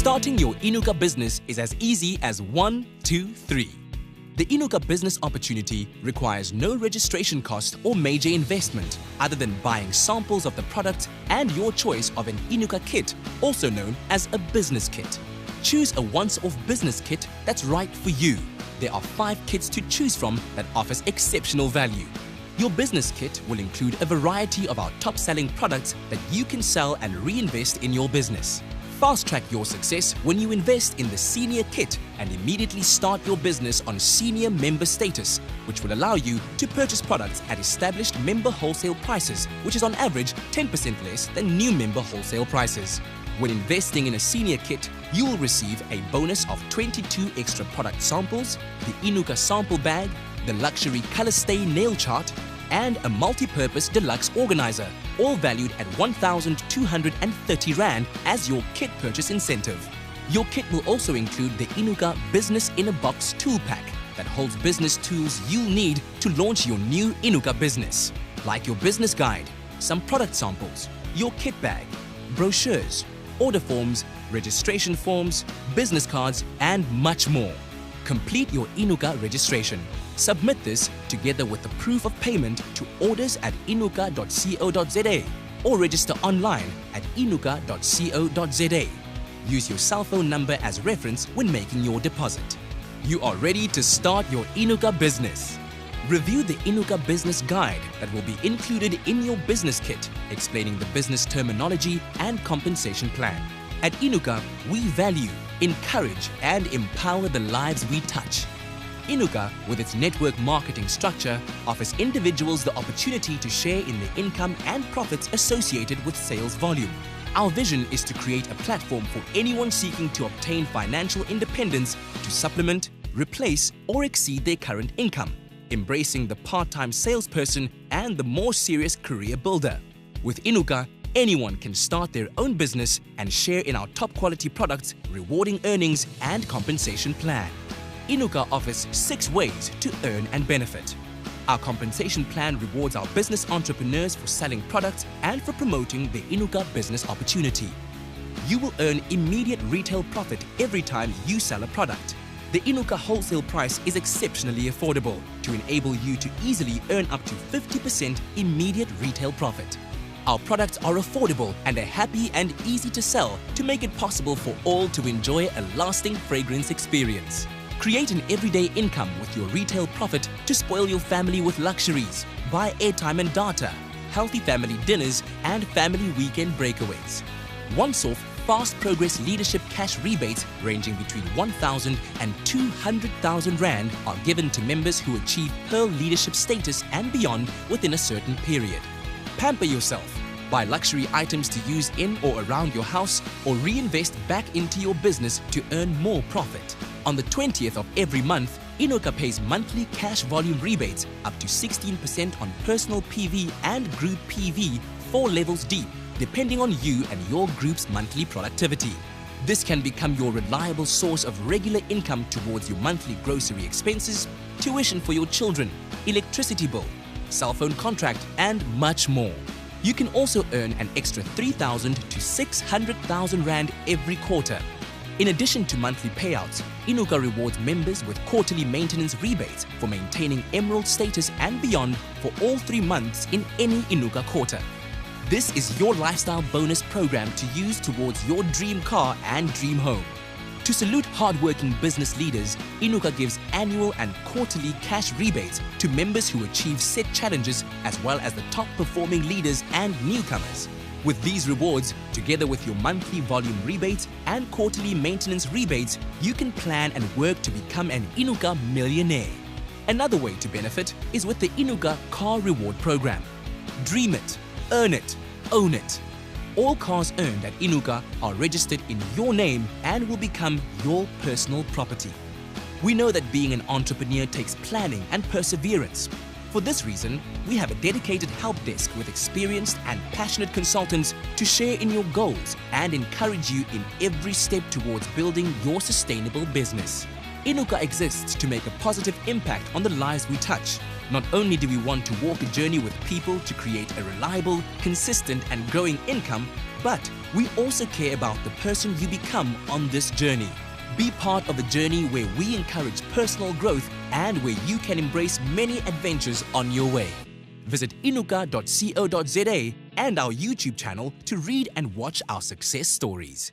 Starting your Inuka business is as easy as 1, 2, 3. The Inuka business opportunity requires no registration cost or major investment other than buying samples of the product and your choice of an Inuka kit, also known as a business kit. Choose a once-off business kit that's right for you. There are 5 kits to choose from that offers exceptional value. Your business kit will include a variety of our top-selling products that you can sell and reinvest in your business. Fast-track your success when you invest in the Senior Kit and immediately start your business on Senior Member status, which will allow you to purchase products at established member wholesale prices, which is on average 10% less than new member wholesale prices. When investing in a Senior Kit, you will receive a bonus of 22 extra product samples, the Inuka sample bag, the luxury color stain nail chart, and a multi-purpose deluxe organizer, all valued at 1,230 Rand as your kit purchase incentive. Your kit will also include the Inuka Business in a Box tool pack that holds business tools you'll need to launch your new Inuka business, like your business guide, some product samples, your kit bag, brochures, order forms, registration forms, business cards, and much more. Complete your Inuka registration. Submit this together with the proof of payment to orders@inuka.co.za or register online at inuka.co.za. Use your cell phone number as reference when making your deposit. You are ready to start your Inuka business. Review the Inuka Business Guide that will be included in your business kit, explaining the business terminology and compensation plan. At Inuka, we value, encourage, and empower the lives we touch. Inuka, with its network marketing structure, offers individuals the opportunity to share in the income and profits associated with sales volume. Our vision is to create a platform for anyone seeking to obtain financial independence to supplement, replace, or exceed their current income, embracing the part-time salesperson and the more serious career builder. With Inuka, anyone can start their own business and share in our top-quality products, rewarding earnings and compensation plan. Inuka offers 6 ways to earn and benefit. Our compensation plan rewards our business entrepreneurs for selling products and for promoting the Inuka business opportunity. You will earn immediate retail profit every time you sell a product. The Inuka wholesale price is exceptionally affordable to enable you to easily earn up to 50% immediate retail profit. Our products are affordable and are happy and easy to sell to make it possible for all to enjoy a lasting fragrance experience. Create an everyday income with your retail profit to spoil your family with luxuries, buy airtime and data, healthy family dinners, and family weekend breakaways. Once-off fast progress leadership cash rebates ranging between 1,000 and 200,000 Rand are given to members who achieve Pearl leadership status and beyond within a certain period. Pamper yourself. Buy luxury items to use in or around your house or reinvest back into your business to earn more profit. On the 20th of every month, Inuka pays monthly cash volume rebates up to 16% on personal PV and group PV 4 levels deep, depending on you and your group's monthly productivity. This can become your reliable source of regular income towards your monthly grocery expenses, tuition for your children, electricity bill, cell phone contract, and much more. You can also earn an extra 3,000 to 600,000 Rand every quarter. In addition to monthly payouts, Inuka rewards members with quarterly maintenance rebates for maintaining Emerald status and beyond for all 3 months in any Inuka quarter. This is your lifestyle bonus program to use towards your dream car and dream home. To salute hardworking business leaders, Inuka gives annual and quarterly cash rebates to members who achieve set challenges as well as the top performing leaders and newcomers. With these rewards, together with your monthly volume rebates and quarterly maintenance rebates, you can plan and work to become an Inuka millionaire. Another way to benefit is with the Inuka Car Reward Program. Dream it, earn it, own it. All cars earned at Inuka are registered in your name and will become your personal property. We know that being an entrepreneur takes planning and perseverance. For this reason, we have a dedicated help desk with experienced and passionate consultants to share in your goals and encourage you in every step towards building your sustainable business. Inuka exists to make a positive impact on the lives we touch. Not only do we want to walk a journey with people to create a reliable, consistent and growing income, but we also care about the person you become on this journey. Be part of a journey where we encourage personal growth and where you can embrace many adventures on your way. Visit inuka.co.za and our YouTube channel to read and watch our success stories.